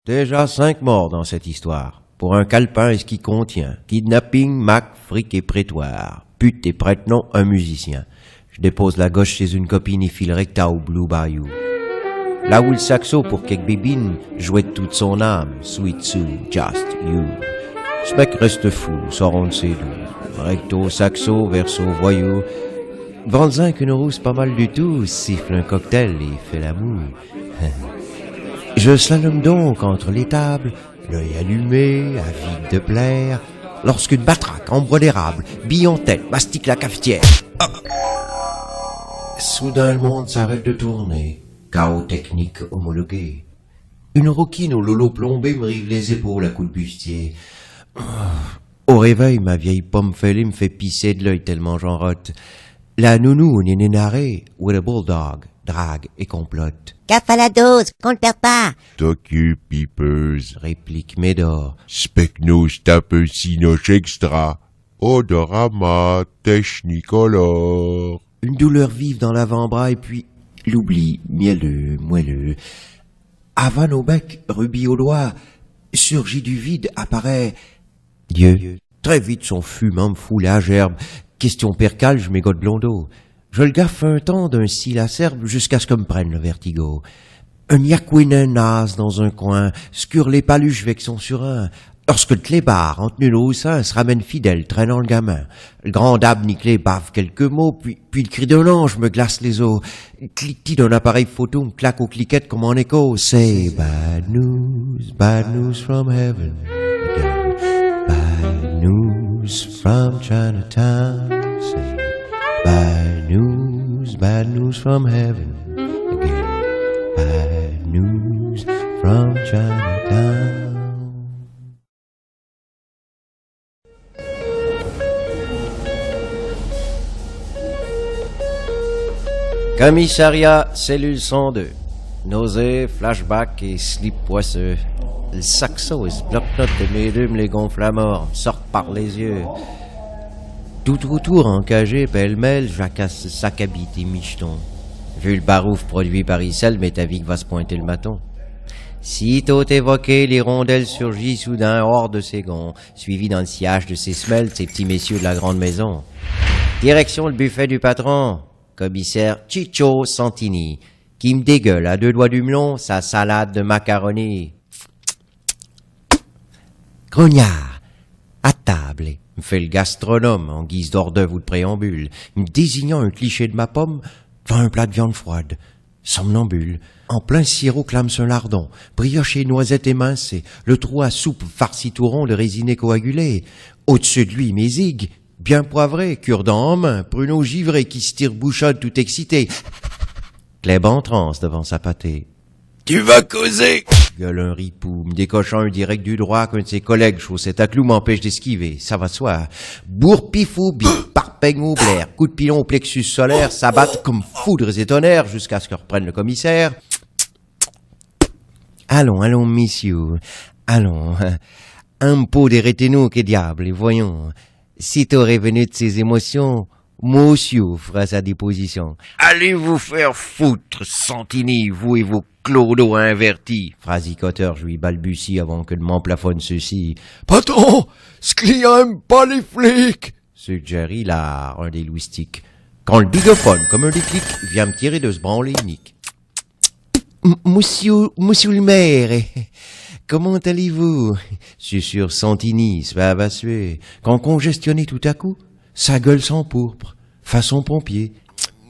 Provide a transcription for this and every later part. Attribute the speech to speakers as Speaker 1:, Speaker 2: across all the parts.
Speaker 1: Déjà 5 morts dans cette histoire. Pour un calepin et ce qui contient. Kidnapping, mac, fric et prétoire. Pute et prête-nom, un musicien. Je dépose la gauche chez une copine et file recta au Blue Bayou. Là où le saxo pour quelques bébines jouait de toute son âme. Sweet Sue, just you. Ce mec reste fou, sort on ne sait d'où. Recto, saxo, verso, voyou. Vends-en qu'une rousse pas mal du tout, siffle un cocktail et fait l'amour. Je slalome donc entre les tables, l'œil allumé, avide de plaire, lorsqu'une batraque en bois d'érable, bille en tête, mastique la cafetière. Ah. Soudain le monde s'arrête de tourner, chaos technique homologué. Une roquine au lolo plombé me rive les épaules à coups de bustier. Au réveil, ma vieille pomme fêlée me fait pisser de l'œil tellement j'en rote. La nounou nénénarée, with a bulldog, drague et complote.
Speaker 2: Gaffe à la dose, qu'on le perd pas.
Speaker 3: T'occupe, pipeuse,
Speaker 1: Réplique Médor.
Speaker 3: Specnos tape sinoche extra. Odorama, technicolor.
Speaker 1: Une douleur vive dans l'avant-bras et puis l'oubli mielleux, moelleux. Havane au bec, rubis au doigt, surgit du vide, apparaît Dieu. Très vite son fumant me fout la gerbe. Question percale, je m'égote blondeau. Je le gaffe un temps d'un cil acerbe jusqu'à ce que me prenne le vertigo. Un yakouinen naze dans un coin, scure les paluches avec son surin. Lorsque le clébard, en tenue au sein, se ramène fidèle, traînant le gamin. Le grand dab nickelé bave quelques mots, puis le cri d'un ange me glace les os. Cliquetis d'un appareil photo me claque aux cliquettes comme en écho. C'est bad news from heaven. Bad news from Chinatown. Say bad news from heaven. Again, bad news from Chinatown. Commissariat, cellule 102. Nausées, flashback et slip poisseux. Le saxo et ce bloc-notes de mes deux me les gonfle à mort, me sortent par les yeux. Tout autour, encagé, pêle-mêle, jacasse le sac à bite et micheton. Vu le barouf produit par Issel, m'est avis que va se pointer le maton. Sitôt évoqué, l'hirondelle surgit soudain hors de ses gonds, suivi dans le sillage de ses semelles, ces petits messieurs de la grande maison. Direction le buffet du patron. Commissaire Ciccio Santini, qui me dégueule à 2 doigts du melon sa salade de macaroni. Grognard, à table, me fait le gastronome en guise d'hors d'œuvre ou de préambule, me désignant un cliché de ma pomme devant un plat de viande froide. Somnambule, en plein sirop clame un lardon, brioche et noisettes émincées, le trou à soupe farci tout rond de résiné coagulé. Au-dessus de lui, mes zigues, bien poivré, cure-dent en main, pruneau givré qui se tire bouchonne tout excité. Gleb en transe devant sa pâtée.
Speaker 3: Tu vas causer!
Speaker 1: Gueule un ripou, me décochant un direct du droit qu'un de ses collègues chaussette à clous m'empêche d'esquiver. Ça va soi. Bourre-pifou, parpeigne au blaire, coup de pilon au plexus solaire, s'abattent comme foudres et tonnerres jusqu'à ce que reprenne le commissaire. Allons, messieurs, allons. Un pot des réténaux, que diable, et voyons. Sitôt revenu de ses émotions, monsieur fera sa déposition.
Speaker 3: Allez vous faire foutre, Santini, vous et vos clodos invertis.
Speaker 1: Phrasicoteur, je lui balbutie avant que ne m'emplafonne ceci.
Speaker 3: Patron, ce client aime pas les flics,
Speaker 1: Suggère Hilar, un des loustiques. Quand le bigophone, comme un déclic, vient me tirer de ce branle unique. Monsieur le maire, comment allez-vous? Susurre Santini, se fait avassuer. Quand congestionné tout à coup, sa gueule sans pourpre, façon pompier.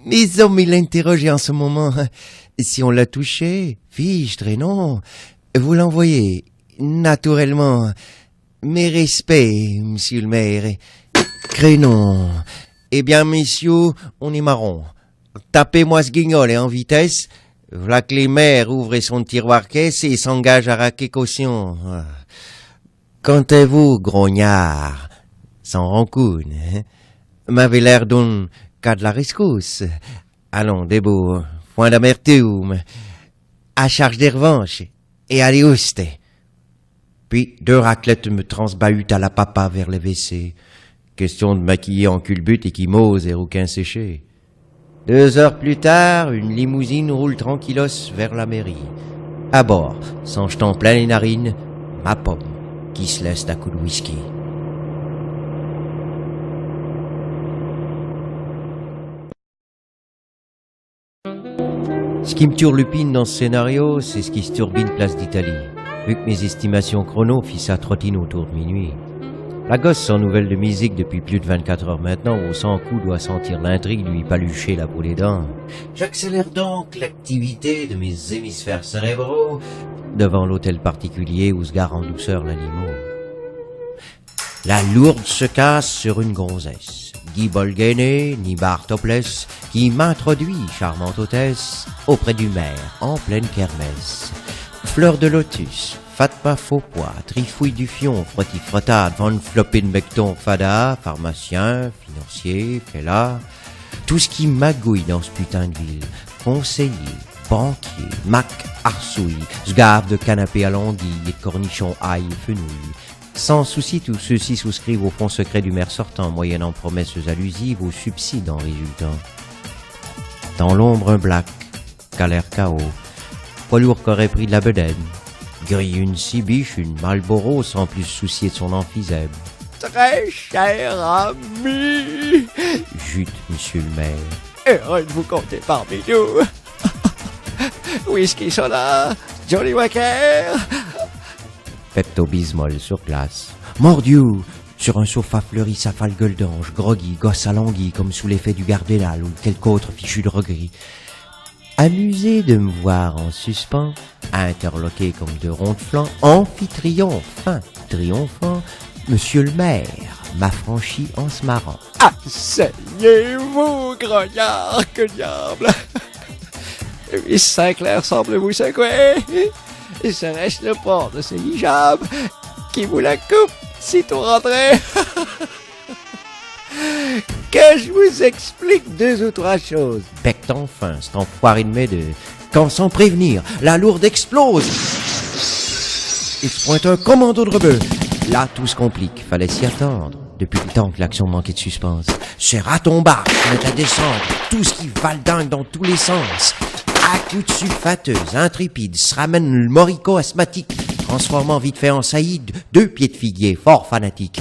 Speaker 1: Mais hommes, il l'interrogeait en ce moment. Si on l'a touché, fichtre et non, vous l'envoyez, naturellement. Mes respects, monsieur le maire. Crénon. Eh bien, messieurs, on est marron. Tapez-moi ce guignol et en vitesse. V'là que les maires ouvrent son tiroir caisse et s'engagent à raquer caution. Quant à vous, grognard, sans rancoune, m'avez l'air d'un cas de la rescousse. Allons, débo, point d'amertume, à charge des revanches, et allez ouste. Puis 2 raclettes me transbahutent à la papa vers le WC. Question de maquiller en culbute et qui m'ose et rouquin séché. 2 heures plus tard, une limousine roule tranquillos vers la mairie. À bord, sans jetant plein les narines, ma pomme qui se laisse d'un coup de whisky. Ce qui me turlupine dans ce scénario, c'est ce qui se turbine place d'Italie. Vu que mes estimations chrono fit sa trottine autour de minuit. La gosse sans nouvelles de musique depuis plus de 24 heures maintenant, au sans coup doit sentir l'intrigue lui palucher la peau des dents. J'accélère donc l'activité de mes hémisphères cérébraux devant l'hôtel particulier où se gare en douceur l'animal. La lourde se casse sur une gonzesse, Guy Bolguené, ni Bartopless, qui m'introduit, charmante hôtesse, auprès du maire, en pleine kermesse. Fleur de lotus, Fatma Faupois, Trifouille du Fion, Frotti-Frottade, Van Floppin Becton, Fada, pharmacien, financier, Fella, tout ce qui magouille dans ce putain de ville, conseiller, banquier, mac, arsouille, sgave de canapé à l'anguille et de cornichons ail et fenouil. Sans souci, tous ceux-ci souscrivent au fonds secret du maire sortant, moyennant promesses allusives aux subsides en résultant. Dans l'ombre, un black, qu'à l'air chaos, poids lourd qu'aurait pris de la bedaine, grille une cibiche, une Marlboro, sans plus soucier de son emphysème.
Speaker 4: Très cher ami,
Speaker 1: Jute, monsieur le maire.
Speaker 4: heureux de vous compter parmi nous. Whisky soda, Johnny Walker.
Speaker 1: Pepto-Bismol sur place. Mordieu! Sur un sofa fleuri, sa fale gueule d'ange, groggy, gosse à languille, comme sous l'effet du Gardénal ou quelque autre fichu de regret. Amusé de me voir en suspens, interloqué comme deux ronds de flanc, amphitryon, fin, triomphant, monsieur le maire m'a franchi en se marrant.
Speaker 4: Asseyez-vous, grognard, que diable. Miss Sinclair semble vous secouer. Serait-ce le port de ce hijab qui vous la coupe sitôt rentré? Que je vous explique deux ou trois choses.
Speaker 1: Bec enfin, cet enfoiré de mes deux. Quand sans prévenir, la lourde explose. Il se pointe un commando de rebeux. Là, tout se complique. Fallait s'y attendre. Depuis le temps que l'action manquait de suspense. C'est raton-bar, on est à descendre. Tout ce qui va le dingue dans tous les sens. À coups de sulfateuse, intrépide, se ramène le morico asthmatique, transformant vite fait en saïd, deux pieds de figuier, fort fanatique.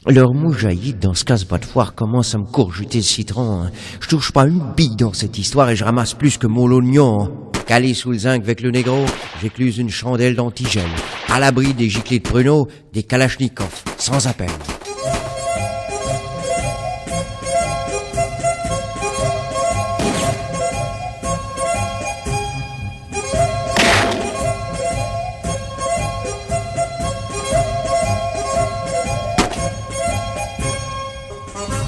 Speaker 1: Leur mou jaillit dans ce casse-bas de foire commence à me courjuter le citron. Hein. Je touche pas une bille dans cette histoire et je ramasse plus que mon l'oignon. Hein. Calé sous le zinc avec le négro, j'écluse une chandelle d'antigel. À l'abri des giclées de pruneaux, des kalachnikovs, sans appel.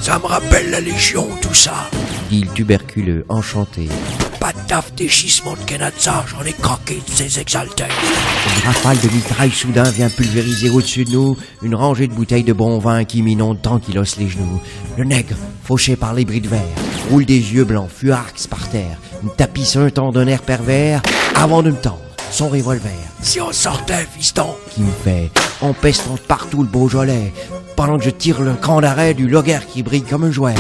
Speaker 3: Ça me rappelle la Légion, tout ça.
Speaker 1: Dit le tuberculeux, enchanté.
Speaker 3: Pas de taf déchissement de Kenatsa, j'en ai croqué de ces exaltés.
Speaker 1: Une rafale de mitraille soudain vient pulvériser au-dessus de nous une rangée de bouteilles de bon vin qui m'inondent tant qu'il osse les genoux. Le nègre, fauché par les bris de verre, roule des yeux blancs, fuarx par terre, me tapisse un temps d'un air pervers avant de me tendre son revolver.
Speaker 3: Si on sortait, fiston.
Speaker 1: Qui me fait, empestant partout le Beaujolais, pendant que je tire le cran d'arrêt du Lager qui brille comme un jouet.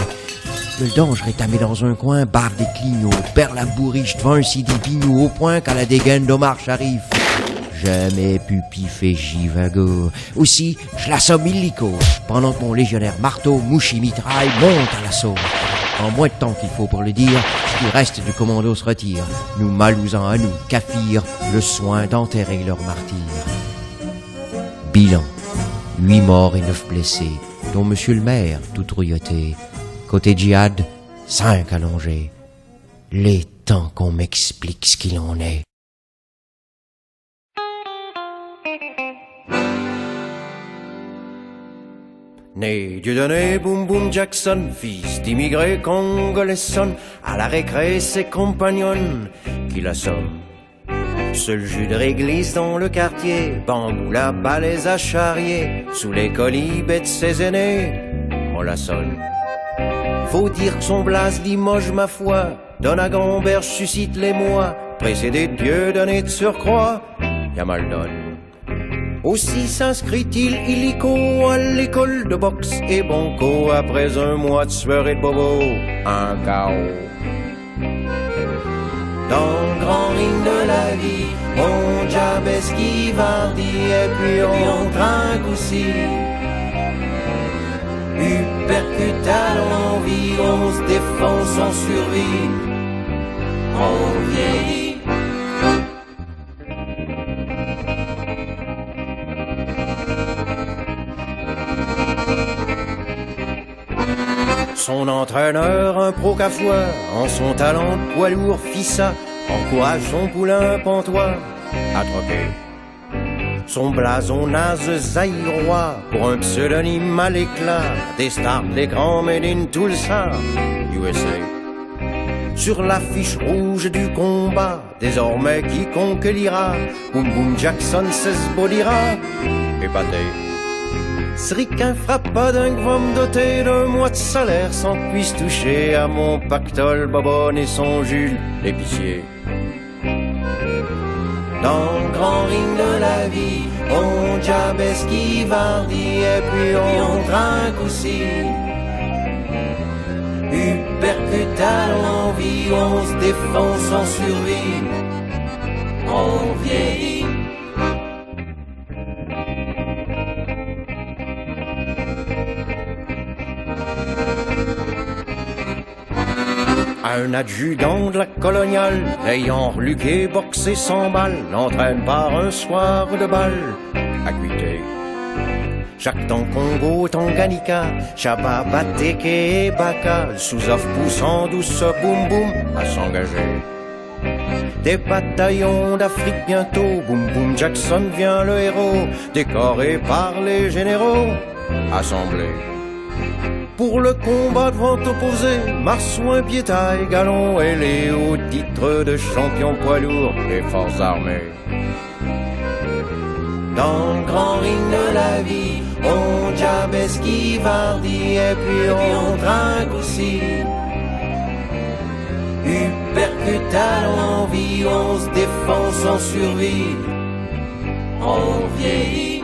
Speaker 1: Le danger rétamé dans un coin, barre des clignots, perd la bourriche devant un CD pignou au point qu'à la dégaine d'Omar Sharif. Jamais pu piffer Jivago. Aussi, je l'assomme illico, pendant que mon légionnaire marteau, mouchi mitraille, monte à l'assaut. En moins de temps qu'il faut pour le dire, ce qui reste du commando se retire, nous malousant à nous, Kaffir, le soin d'enterrer leurs martyrs. Bilan, 8 morts et 9 blessés, dont monsieur le maire, tout trouilloté. Côté djihad, 5 allongés. Les temps qu'on m'explique ce qu'il en est.
Speaker 5: Né Dieudonné Boum Boum Jackson, fils d'immigrés congolais, sonne à la récré ses compagnons qui l'assomment. Seul jus de réglisse dans le quartier, bambou la balèze à charrier, sous les colibets de ses aînés, on la sonne. Faut dire que son blase Limoges, ma foi, donne à Gamberge, suscite les mois, précédé de Dieudonné de surcroît, y'a mal donne. Aussi s'inscrit-il illico à l'école de boxe et bonco après un mois de sueur et de bobo, un chaos. Dans grand ring de la vie, on jab esquivardit et puis on trinque aussi. Uppercut à l'envie, on se défonce, on survit, on vieillit. Son entraîneur, un pro cafoueur, en son talent de poids lourd, fit ça, encourage son poulain pantois à troquer son blason naze zaïrois pour un pseudonyme à l'éclat, des stars de l'écran made in Tulsa, USA. Sur l'affiche rouge du combat, désormais quiconque lira, Boom Boom Jackson s'esbaudira, épaté. Ce ricain frappa d'un gvom doté d'un mois de salaire sans que puisse toucher à mon pactole Bobonne et son Jules l'épicier. Dans le grand ring de la vie, on jab esquivardit et puis on trinque aussi. Uppercut à l'envie, on se défonce, on survit, on vieillit. Un adjudant de la coloniale, ayant reluqué, boxé 100 balles, l'entraîne par un soir de bal, acuité. Jacques dans Congo, Tanganyika, Chaba, Bateke et Baka, sous-offre poussant douce boum boum à s'engager. Des bataillons d'Afrique bientôt, Boom Boom Jackson vient le héros, décoré par les généraux, assemblés. Pour le combat de vent opposé, Marsouin, Piétaille, Galon et les hauts titres de champion poids lourd des forces armées. Dans le grand ring de la vie, on jab esquivardit et puis on trinque aussi. Uppercut à l'envie, on se défonce, on survit, on vieillit.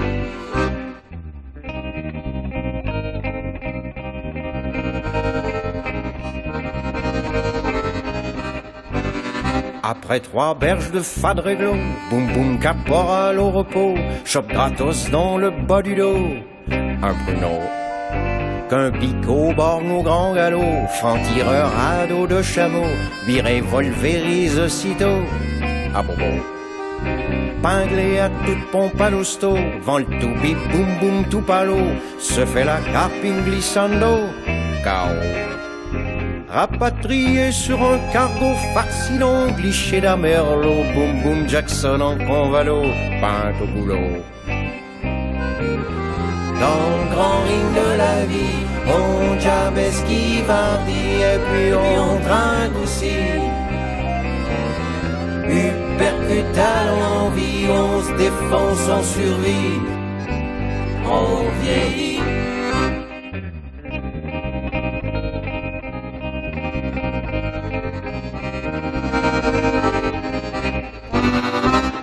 Speaker 5: Après 3 berges de fade réglo, boum boum caporal au repos, chope gratos dans le bas du dos, un pruneau. Qu'un picot borne au grand galop, franc-tireur à dos de chameau, viré volvérise aussitôt, à bobo. Pinglé à toute pompe à l'hosto, vent le tout bip boum boum tout palo, se fait la carping glissando, KO. Rapatrié sur un cargo farci d'angliché d'Amerlot, Boom Boom Jackson en convalo, peint au boulot. Dans le grand ring de la vie, on jab esquivardit et puis on trinque aussi. Uppercut à l'envie, on se défonce, on survit, on vieillit.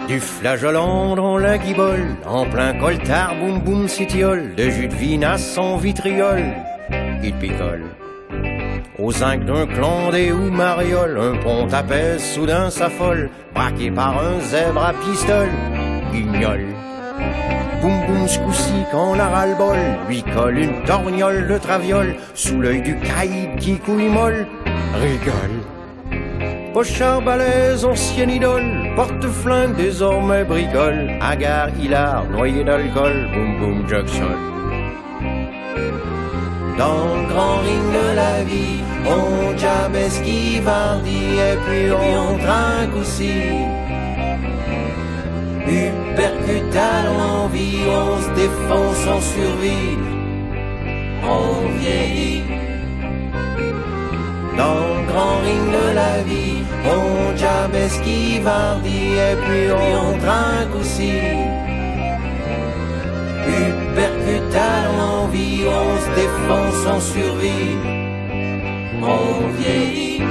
Speaker 5: Du flageolant dans la guibole, en plein coltard, boum boum s'étiole, de jus de vinasse en vitriol, il picole. Au zinc d'un clandé ou mariole, un pont apaise, soudain s'affole, braqué par un zèbre à pistole, guignole. Boum boum ce coup-ci quand la ras-le-bol lui colle une torgnole de traviole, sous l'œil du caïd qui couille molle, rigole. Pochard balèze, ancienne idole, porte-flingue désormais bricole, hagard, hilar, noyé d'alcool, Boom Boom Jackson. Dans le grand ring de la vie, on jab esquivardit et puis on trinque aussi. Uppercut à l'envie, on se défonce, on survit, on vieillit. Dans le grand ring de la vie, on jab esquivardit et puis on trinque aussi. Uppercut à l'envie, on se défonce, on survit, on vieillit.